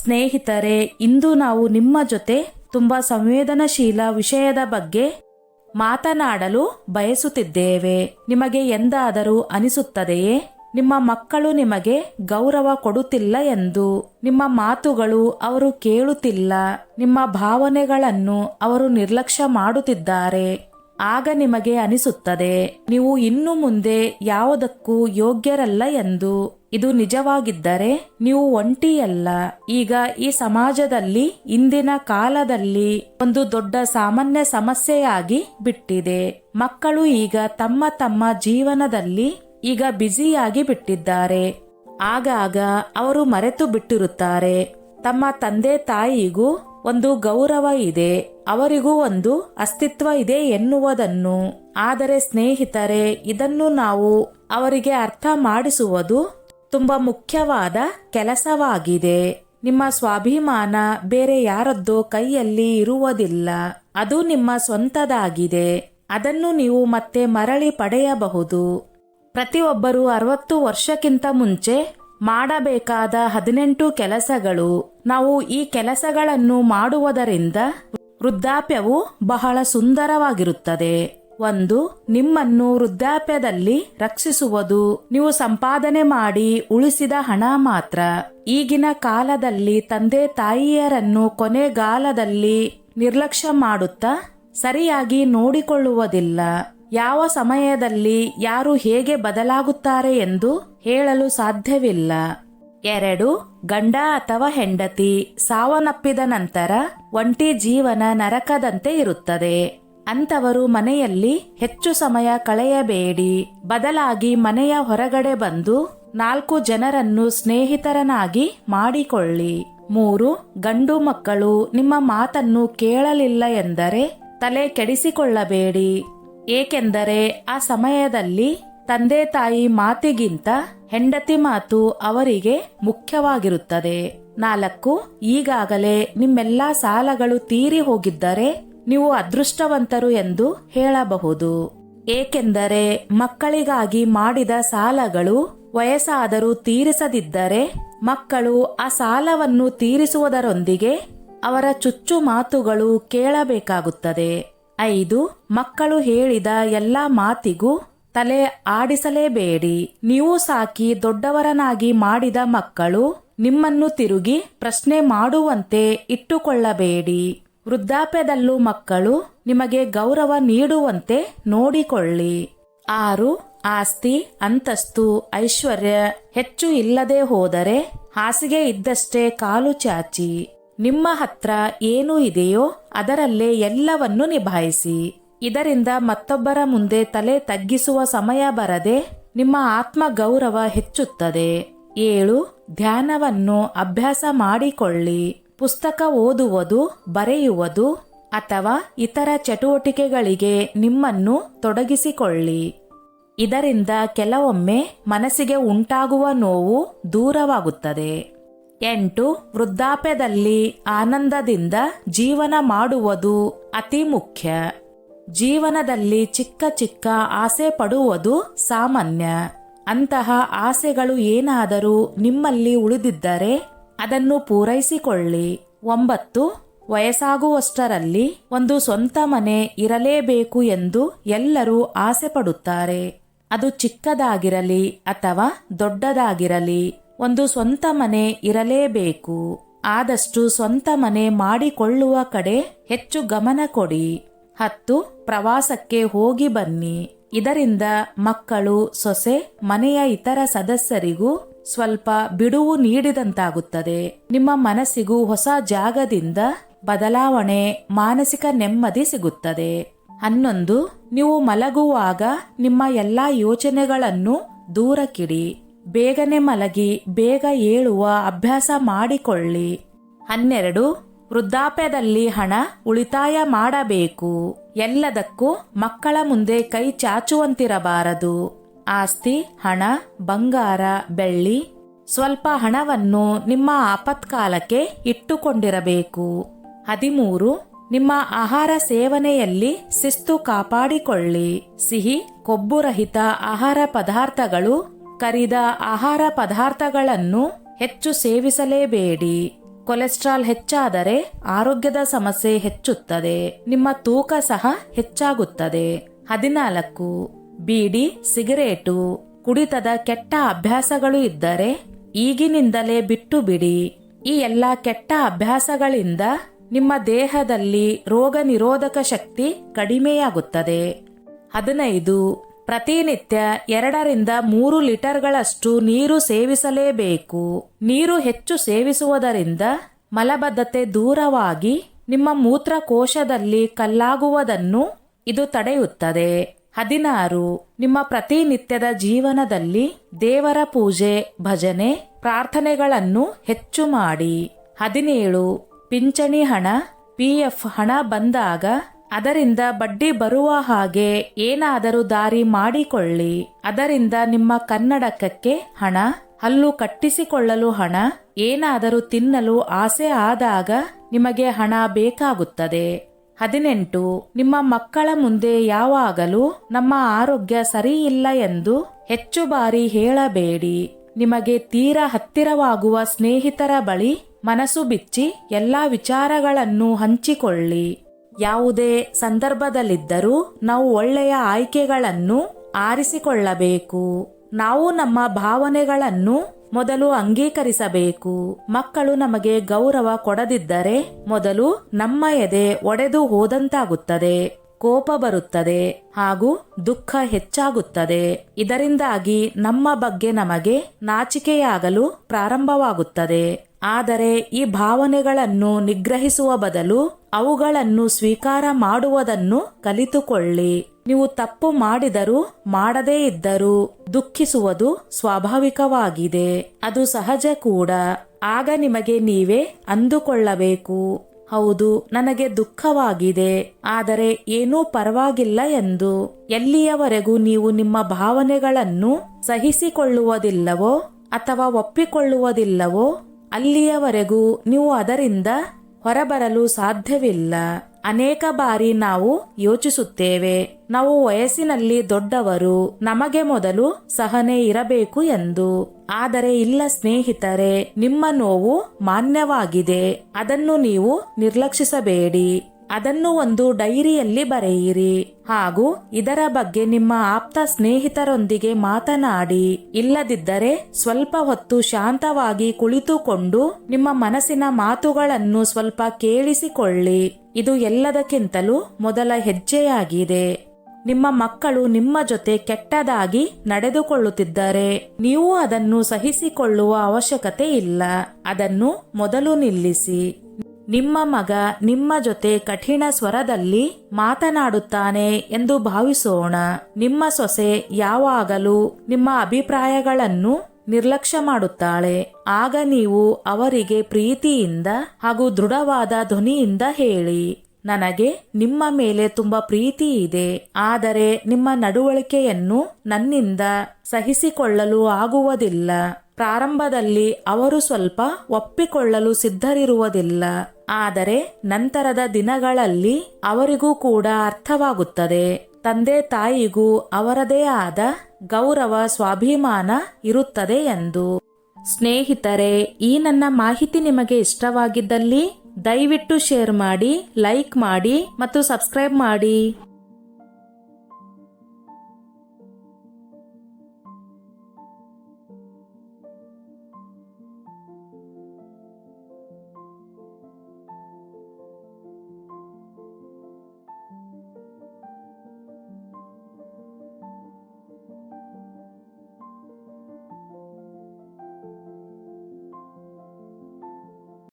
ಸ್ನೇಹಿತರೆ, ಇಂದು ನಾವು ನಿಮ್ಮ ಜೊತೆ ತುಂಬಾ ಸಂವೇದನಶೀಲ ವಿಷಯದ ಬಗ್ಗೆ ಮಾತನಾಡಲು ಬಯಸುತ್ತಿದ್ದೇವೆ. ನಿಮಗೆ ಎಂದಾದರೂ ಅನಿಸುತ್ತದೆಯೇ ನಿಮ್ಮ ಮಕ್ಕಳು ನಿಮಗೆ ಗೌರವ ಕೊಡುತ್ತಿಲ್ಲ ಎಂದು? ನಿಮ್ಮ ಮಾತುಗಳು ಅವರು ಕೇಳುತ್ತಿಲ್ಲ, ನಿಮ್ಮ ಭಾವನೆಗಳನ್ನು ಅವರು ನಿರ್ಲಕ್ಷ್ಯ ಮಾಡುತ್ತಿದ್ದಾರೆ. ಆಗ ನಿಮಗೆ ಅನಿಸುತ್ತದೆ ನೀವು ಇನ್ನು ಮುಂದೆ ಯಾವುದಕ್ಕೂ ಯೋಗ್ಯರಲ್ಲ ಎಂದು. ಇದು ನಿಜವಾಗಿದ್ದರೆ ನೀವು ಒಂಟಿಯಲ್ಲ. ಈಗ ಈ ಸಮಾಜದಲ್ಲಿ ಇಂದಿನ ಕಾಲದಲ್ಲಿ ಒಂದು ದೊಡ್ಡ ಸಾಮಾನ್ಯ ಸಮಸ್ಯೆಯಾಗಿ ಬಿಟ್ಟಿದೆ. ಮಕ್ಕಳು ಈಗ ತಮ್ಮ ತಮ್ಮ ಜೀವನದಲ್ಲಿ ಈಗ ಬ್ಯುಸಿಯಾಗಿ ಬಿಟ್ಟಿದ್ದಾರೆ. ಆಗಾಗ ಅವರು ಮರೆತು ಬಿಟ್ಟಿರುತ್ತಾರೆ ತಮ್ಮ ತಂದೆ ತಾಯಿಗೂ ಒಂದು ಗೌರವ ಇದೆ, ಅವರಿಗೂ ಒಂದು ಅಸ್ತಿತ್ವ ಇದೆ ಎನ್ನುವುದನ್ನು. ಆದರೆ ಸ್ನೇಹಿತರೆ, ಇದನ್ನು ನಾವು ಅವರಿಗೆ ಅರ್ಥ ಮಾಡಿಸುವುದು ತುಂಬಾ ಮುಖ್ಯವಾದ ಕೆಲಸವಾಗಿದೆ. ನಿಮ್ಮ ಸ್ವಾಭಿಮಾನ ಬೇರೆ ಯಾರದ್ದೋ ಕೈಯಲ್ಲಿ ಇರುವುದಿಲ್ಲ, ಅದು ನಿಮ್ಮ ಸ್ವಂತದಾಗಿದೆ. ಅದನ್ನು ನೀವು ಮತ್ತೆ ಮರಳಿ ಪಡೆಯಬಹುದು. ಪ್ರತಿಯೊಬ್ಬರು 60 ವರ್ಷಕ್ಕಿಂತ ಮುಂಚೆ ಮಾಡಬೇಕಾದ 18 ಕೆಲಸಗಳು. ನಾವು ಈ ಕೆಲಸಗಳನ್ನು ಮಾಡುವುದರಿಂದ ವೃದ್ಧಾಪ್ಯವು ಬಹಳ ಸುಂದರವಾಗಿರುತ್ತದೆ. 1. ನಿಮ್ಮನ್ನು ವೃದ್ಧಾಪ್ಯದಲ್ಲಿ ರಕ್ಷಿಸುವುದು ನೀವು ಸಂಪಾದನೆ ಮಾಡಿ ಉಳಿಸಿದ ಹಣ ಮಾತ್ರ. ಈಗಿನ ಕಾಲದಲ್ಲಿ ತಂದೆ ತಾಯಿಯರನ್ನು ಕೊನೆಗಾಲದಲ್ಲಿ ನಿರ್ಲಕ್ಷ್ಯ ಮಾಡುತ್ತಾ ಸರಿಯಾಗಿ ನೋಡಿಕೊಳ್ಳುವುದಿಲ್ಲ. ಯಾವ ಸಮಯದಲ್ಲಿ ಯಾರು ಹೇಗೆ ಬದಲಾಗುತ್ತಾರೆ ಎಂದು ಹೇಳಲು ಸಾಧ್ಯವಿಲ್ಲ. 2. ಗಂಡ ಅಥವಾ ಹೆಂಡತಿ ಸಾವನ್ನಪ್ಪಿದ ನಂತರ ಒಂಟಿ ಜೀವನ ನರಕದಂತೆ ಇರುತ್ತದೆ. ಅಂತವರು ಮನೆಯಲ್ಲಿ ಹೆಚ್ಚು ಸಮಯ ಕಳೆಯಬೇಡಿ. ಬದಲಾಗಿ ಮನೆಯ ಹೊರಗಡೆ ಬಂದು 4 ಜನರನ್ನು ಸ್ನೇಹಿತರನ್ನಾಗಿ ಮಾಡಿಕೊಳ್ಳಿ. 3. ಗಂಡು ಮಕ್ಕಳು ನಿಮ್ಮ ಮಾತನ್ನು ಕೇಳಲಿಲ್ಲ ಎಂದರೆ ತಲೆ ಕೆಡಿಸಿಕೊಳ್ಳಬೇಡಿ, ಏಕೆಂದರೆ ಆ ಸಮಯದಲ್ಲಿ ತಂದೆ ತಾಯಿ ಮಾತಿಗಿಂತ ಹೆಂಡತಿ ಮಾತು ಅವರಿಗೆ ಮುಖ್ಯವಾಗಿರುತ್ತದೆ. 4. ಈಗಾಗಲೇ ನಿಮ್ಮೆಲ್ಲಾ ಸಾಲಗಳು ತೀರಿ ಹೋಗಿದ್ದರೆ ನೀವು ಅದೃಷ್ಟವಂತರು ಎಂದು ಹೇಳಬಹುದು, ಏಕೆಂದರೆ ಮಕ್ಕಳಿಗಾಗಿ ಮಾಡಿದ ಸಾಲಗಳು ವಯಸ್ಸಾದರೂ ತೀರಿಸದಿದ್ದರೆ ಮಕ್ಕಳು ಆ ಸಾಲವನ್ನು ತೀರಿಸುವುದರೊಂದಿಗೆ ಅವರ ಚುಚ್ಚು ಮಾತುಗಳು ಕೇಳಬೇಕಾಗುತ್ತದೆ. 5. ಮಕ್ಕಳು ಹೇಳಿದ ಎಲ್ಲಾ ಮಾತಿಗೂ ತಲೆ ಆಡಿಸಲೇಬೇಡಿ. ನೀವು ಸಾಕಿ ದೊಡ್ಡವರನಾಗಿ ಮಾಡಿದ ಮಕ್ಕಳು ನಿಮ್ಮನ್ನು ತಿರುಗಿ ಪ್ರಶ್ನೆ ಮಾಡುವಂತೆ ಇಟ್ಟುಕೊಳ್ಳಬೇಡಿ. ವೃದ್ಧಾಪ್ಯದಲ್ಲೂ ಮಕ್ಕಳು ನಿಮಗೆ ಗೌರವ ನೀಡುವಂತೆ ನೋಡಿಕೊಳ್ಳಿ. 6. ಆಸ್ತಿ, ಅಂತಸ್ತು, ಐಶ್ವರ್ಯ ಹೆಚ್ಚು ಇಲ್ಲದೆ ಹೋದರೆ ಹಾಸಿಗೆ ಇದ್ದಷ್ಟೇ ಕಾಲು ಚಾಚಿ. ನಿಮ್ಮ ಹತ್ರ ಏನು ಇದೆಯೋ ಅದರಲ್ಲೇ ಎಲ್ಲವನ್ನೂ ನಿಭಾಯಿಸಿ. ಇದರಿಂದ ಮತ್ತೊಬ್ಬರ ಮುಂದೆ ತಲೆ ತಗ್ಗಿಸುವ ಸಮಯ ಬರದೆ ನಿಮ್ಮ ಆತ್ಮ ಗೌರವ ಹೆಚ್ಚುತ್ತದೆ. 7. ಧ್ಯಾನವನ್ನು ಅಭ್ಯಾಸ ಮಾಡಿಕೊಳ್ಳಿ. ಪುಸ್ತಕ ಓದುವುದು, ಬರೆಯುವುದು ಅಥವಾ ಇತರ ಚಟುವಟಿಕೆಗಳಿಗೆ ನಿಮ್ಮನ್ನು ತೊಡಗಿಸಿಕೊಳ್ಳಿ. ಇದರಿಂದ ಕೆಲವೊಮ್ಮೆ ಮನಸ್ಸಿಗೆ ಉಂಟಾಗುವ ನೋವು ದೂರವಾಗುತ್ತದೆ. 8. ವೃದ್ಧಾಪ್ಯದಲ್ಲಿ ಆನಂದದಿಂದ ಜೀವನ ಮಾಡುವುದು ಅತಿ ಮುಖ್ಯ. ಜೀವನದಲ್ಲಿ ಚಿಕ್ಕ ಚಿಕ್ಕ ಆಸೆ ಪಡುವುದು ಸಾಮಾನ್ಯ. ಅಂತಹ ಆಸೆಗಳು ಏನಾದರೂ ನಿಮ್ಮಲ್ಲಿ ಉಳಿದಿದ್ದರೆ ಅದನ್ನು ಪೂರೈಸಿಕೊಳ್ಳಿ. 9. ವಯಸ್ಸಾಗುವಷ್ಟರಲ್ಲಿ ಒಂದು ಸ್ವಂತ ಮನೆ ಇರಲೇಬೇಕು ಎಂದು ಎಲ್ಲರೂ ಆಸೆ ಪಡುತ್ತಾರೆ. ಅದು ಚಿಕ್ಕದಾಗಿರಲಿ ಅಥವಾ ದೊಡ್ಡದಾಗಿರಲಿ, ಒಂದು ಸ್ವಂತ ಮನೆ ಇರಲೇಬೇಕು. ಆದಷ್ಟು ಸ್ವಂತ ಮನೆ ಮಾಡಿಕೊಳ್ಳುವ ಕಡೆ ಹೆಚ್ಚು ಗಮನ ಕೊಡಿ. 10. ಪ್ರವಾಸಕ್ಕೆ ಹೋಗಿ ಬನ್ನಿ. ಇದರಿಂದ ಮಕ್ಕಳು, ಸೊಸೆ, ಮನೆಯ ಇತರ ಸದಸ್ಯರಿಗೂ ಸ್ವಲ್ಪ ಬಿಡುವು ನೀಡಿದಂತಾಗುತ್ತದೆ. ನಿಮ್ಮ ಮನಸ್ಸಿಗೂ ಹೊಸ ಜಾಗದಿಂದ ಬದಲಾವಣೆ, ಮಾನಸಿಕ ನೆಮ್ಮದಿ ಸಿಗುತ್ತದೆ. 11. ನೀವು ಮಲಗುವಾಗ ನಿಮ್ಮ ಎಲ್ಲಾ ಯೋಚನೆಗಳನ್ನು ದೂರಕ್ಕಿಡಿ. ಬೇಗನೆ ಮಲಗಿ ಬೇಗ ಏಳುವ ಅಭ್ಯಾಸ ಮಾಡಿಕೊಳ್ಳಿ. 12. ವೃದ್ಧಾಪ್ಯದಲ್ಲಿ ಹಣ ಉಳಿತಾಯ ಮಾಡಬೇಕು. ಎಲ್ಲದಕ್ಕೂ ಮಕ್ಕಳ ಮುಂದೆ ಕೈ ಚಾಚುವಂತಿರಬಾರದು. ಆಸ್ತಿ, ಹಣ, ಬಂಗಾರ, ಬೆಳ್ಳಿ, ಸ್ವಲ್ಪ ಹಣವನ್ನು ನಿಮ್ಮ ಆಪತ್ಕಾಲಕ್ಕೆ ಇಟ್ಟುಕೊಂಡಿರಬೇಕು. 13. ನಿಮ್ಮ ಆಹಾರ ಸೇವನೆಯಲ್ಲಿ ಶಿಸ್ತು ಕಾಪಾಡಿಕೊಳ್ಳಿ. ಸಿಹಿ, ಕೊಬ್ಬುರಹಿತ ಆಹಾರ ಪದಾರ್ಥಗಳು, ಕರಿದ ಆಹಾರ ಪದಾರ್ಥಗಳನ್ನು ಹೆಚ್ಚು ಸೇವಿಸಲೇಬೇಡಿ. ಕೊಲೆಸ್ಟ್ರಾಲ್ ಹೆಚ್ಚಾದರೆ ಆರೋಗ್ಯದ ಸಮಸ್ಯೆ ಹೆಚ್ಚುತ್ತದೆ. ನಿಮ್ಮ ತೂಕ ಸಹ ಹೆಚ್ಚಾಗುತ್ತದೆ. 14. ಬೀಡಿ, ಸಿಗರೇಟು, ಕುಡಿತದ ಕೆಟ್ಟ ಅಭ್ಯಾಸಗಳು ಇದ್ದರೆ ಈಗಿನಿಂದಲೇ ಬಿಟ್ಟು ಬಿಡಿ. ಈ ಎಲ್ಲ ಕೆಟ್ಟ ಅಭ್ಯಾಸಗಳಿಂದ ನಿಮ್ಮ ದೇಹದಲ್ಲಿ ರೋಗ ನಿರೋಧಕ ಶಕ್ತಿ ಕಡಿಮೆಯಾಗುತ್ತದೆ. 15. ಪ್ರತಿನಿತ್ಯ 2-3 ಲೀಟರ್ಗಳಷ್ಟು ನೀರು ಸೇವಿಸಲೇಬೇಕು. ನೀರು ಹೆಚ್ಚು ಸೇವಿಸುವುದರಿಂದ ಮಲಬದ್ಧತೆ ದೂರವಾಗಿ ನಿಮ್ಮ ಮೂತ್ರಕೋಶದಲ್ಲಿ ಕಲ್ಲಾಗುವುದನ್ನು ಇದು ತಡೆಯುತ್ತದೆ. 16. ನಿಮ್ಮ ಪ್ರತಿನಿತ್ಯದ ಜೀವನದಲ್ಲಿ ದೇವರ ಪೂಜೆ, ಭಜನೆ, ಪ್ರಾರ್ಥನೆಗಳನ್ನು ಹೆಚ್ಚು ಮಾಡಿ. 17. ಪಿಂಚಣಿ ಹಣ, PF ಹಣ ಬಂದಾಗ ಅದರಿಂದ ಬಡ್ಡಿ ಬರುವ ಹಾಗೆ ಏನಾದರೂ ದಾರಿ ಮಾಡಿಕೊಳ್ಳಿ. ಅದರಿಂದ ನಿಮ್ಮ ಕನ್ನಡಕಕ್ಕೆ ಹಣ, ಹಲ್ಲು ಕಟ್ಟಿಸಿಕೊಳ್ಳಲು ಹಣ, ಏನಾದರೂ ತಿನ್ನಲು ಆಸೆ ಆದಾಗ ನಿಮಗೆ ಹಣ ಬೇಕಾಗುತ್ತದೆ. 18. ನಿಮ್ಮ ಮಕ್ಕಳ ಮುಂದೆ ಯಾವಾಗಲೂ ನಮ್ಮ ಆರೋಗ್ಯ ಸರಿಯಿಲ್ಲ ಎಂದು ಹೆಚ್ಚು ಬಾರಿ ಹೇಳಬೇಡಿ. ನಿಮಗೆ ತೀರಾ ಹತ್ತಿರವಾಗುವ ಸ್ನೇಹಿತರ ಬಳಿ ಮನಸ್ಸು ಬಿಚ್ಚಿ ಎಲ್ಲಾ ವಿಚಾರಗಳನ್ನು ಹಂಚಿಕೊಳ್ಳಿ. ಯಾವುದೇ ಸಂದರ್ಭದಲ್ಲಿದ್ದರೂ ನಾವು ಒಳ್ಳೆಯ ಆಯ್ಕೆಗಳನ್ನು ಆರಿಸಿಕೊಳ್ಳಬೇಕು. ನಾವು ನಮ್ಮ ಭಾವನೆಗಳನ್ನು ಮೊದಲು ಅಂಗೀಕರಿಸಬೇಕು. ಮಕ್ಕಳು ನಮಗೆ ಗೌರವ ಕೊಡದಿದ್ದರೆ ಮೊದಲು ನಮ್ಮ ಎದೆ ಒಡೆದು ಹೋದಂತಾಗುತ್ತದೆ, ಕೋಪ ಬರುತ್ತದೆ ಹಾಗೂ ದುಃಖ ಹೆಚ್ಚಾಗುತ್ತದೆ. ಇದರಿಂದಾಗಿ ನಮ್ಮ ಬಗ್ಗೆ ನಮಗೆ ನಾಚಿಕೆಯಾಗಲು ಪ್ರಾರಂಭವಾಗುತ್ತದೆ. ಆದರೆ ಈ ಭಾವನೆಗಳನ್ನು ನಿಗ್ರಹಿಸುವ ಬದಲು ಅವುಗಳನ್ನು ಸ್ವೀಕಾರ ಮಾಡುವುದನ್ನು ಕಲಿತುಕೊಳ್ಳಿ. ನೀವು ತಪ್ಪು ಮಾಡಿದರೂ ಮಾಡದೇ ಇದ್ದರೂ ದುಃಖಿಸುವುದು ಸ್ವಾಭಾವಿಕವಾಗಿದೆ, ಅದು ಸಹಜ ಕೂಡ. ಆಗ ನಿಮಗೆ ನೀವೇ ಅಂದುಕೊಳ್ಳಬೇಕು, ಹೌದು, ನನಗೆ ದುಃಖವಾಗಿದೆ, ಆದರೆ ಏನೂ ಪರವಾಗಿಲ್ಲ ಎಂದು. ಎಲ್ಲಿಯವರೆಗೂ ನೀವು ನಿಮ್ಮ ಭಾವನೆಗಳನ್ನು ಸಹಿಸಿಕೊಳ್ಳುವುದಿಲ್ಲವೋ ಅಥವಾ ಒಪ್ಪಿಕೊಳ್ಳುವುದಿಲ್ಲವೋ ಅಲ್ಲಿಯವರೆಗೂ ನೀವು ಅದರಿಂದ ಹೊರಬರಲು ಸಾಧ್ಯವಿಲ್ಲ. ಅನೇಕ ಬಾರಿ ನಾವು ಯೋಚಿಸುತ್ತೇವೆ, ನಾವು ವಯಸ್ಸಿನಲ್ಲಿ ದೊಡ್ಡವರು, ನಮಗೆ ಮೊದಲು ಸಹನೆ ಇರಬೇಕು ಎಂದು. ಆದರೆ ಇಲ್ಲ ಸ್ನೇಹಿತರೆ, ನಿಮ್ಮ ನೋವು ಮಾನ್ಯವಾಗಿದೆ. ಅದನ್ನು ನೀವು ನಿರ್ಲಕ್ಷಿಸಬೇಡಿ. ಅದನ್ನು ಒಂದು ಡೈರಿಯಲ್ಲಿ ಬರೆಯಿರಿ ಹಾಗೂ ಇದರ ಬಗ್ಗೆ ನಿಮ್ಮ ಆಪ್ತ ಸ್ನೇಹಿತರೊಂದಿಗೆ ಮಾತನಾಡಿ. ಇಲ್ಲದಿದ್ದರೆ ಸ್ವಲ್ಪ ಹೊತ್ತು ಶಾಂತವಾಗಿ ಕುಳಿತುಕೊಂಡು ನಿಮ್ಮ ಮನಸ್ಸಿನ ಮಾತುಗಳನ್ನು ಸ್ವಲ್ಪ ಕೇಳಿಸಿಕೊಳ್ಳಿ. ಇದು ಎಲ್ಲದಕ್ಕಿಂತಲೂ ಮೊದಲ ಹೆಜ್ಜೆಯಾಗಿದೆ. ನಿಮ್ಮ ಮಕ್ಕಳು ನಿಮ್ಮ ಜೊತೆ ಕೆಟ್ಟದಾಗಿ ನಡೆದುಕೊಳ್ಳುತ್ತಿದ್ದರೆ ನೀವು ಅದನ್ನು ಸಹಿಸಿಕೊಳ್ಳುವ ಅವಶ್ಯಕತೆ ಇಲ್ಲ. ಅದನ್ನು ಮೊದಲು ನಿಲ್ಲಿಸಿ. ನಿಮ್ಮ ಮಗ ನಿಮ್ಮ ಜೊತೆ ಕಠಿಣ ಸ್ವರದಲ್ಲಿ ಮಾತನಾಡುತ್ತಾನೆ ಎಂದು ಭಾವಿಸೋಣ. ನಿಮ್ಮ ಸೊಸೆ ಯಾವಾಗಲೂ ನಿಮ್ಮ ಅಭಿಪ್ರಾಯಗಳನ್ನು ನಿರ್ಲಕ್ಷ್ಯ ಮಾಡುತ್ತಾಳೆ. ಆಗ ನೀವು ಅವರಿಗೆ ಪ್ರೀತಿಯಿಂದ ಹಾಗೂ ದೃಢವಾದ ಧ್ವನಿಯಿಂದ ಹೇಳಿ, ನನಗೆ ನಿಮ್ಮ ಮೇಲೆ ತುಂಬಾ ಪ್ರೀತಿ ಇದೆ, ಆದರೆ ನಿಮ್ಮ ನಡವಳಿಕೆಯನ್ನು ನನ್ನಿಂದ ಸಹಿಸಿಕೊಳ್ಳಲು ಆಗುವುದಿಲ್ಲ. ಪ್ರಾರಂಭದಲ್ಲಿ ಅವರು ಸ್ವಲ್ಪ ಒಪ್ಪಿಕೊಳ್ಳಲು ಸಿದ್ಧರಿರುವುದಿಲ್ಲ, ಆದರೆ ನಂತರದ ದಿನಗಳಲ್ಲಿ ಅವರಿಗೂ ಕೂಡ ಅರ್ಥವಾಗುತ್ತದೆ. ತಂದೆ ತಾಯಿಗೂ ಅವರದೇ ಆದ ಗೌರವ, ಸ್ವಾಭಿಮಾನ ಇರುತ್ತದೆ ಎಂದು. ಸ್ನೇಹಿತರೆ, ಈ ನನ್ನ ಮಾಹಿತಿ ನಿಮಗೆ ಇಷ್ಟವಾಗಿದ್ದಲ್ಲಿ ದಯವಿಟ್ಟು ಶೇರ್ ಮಾಡಿ, ಲೈಕ್ ಮಾಡಿ ಮತ್ತು ಸಬ್ಸ್ಕ್ರೈಬ್ ಮಾಡಿ.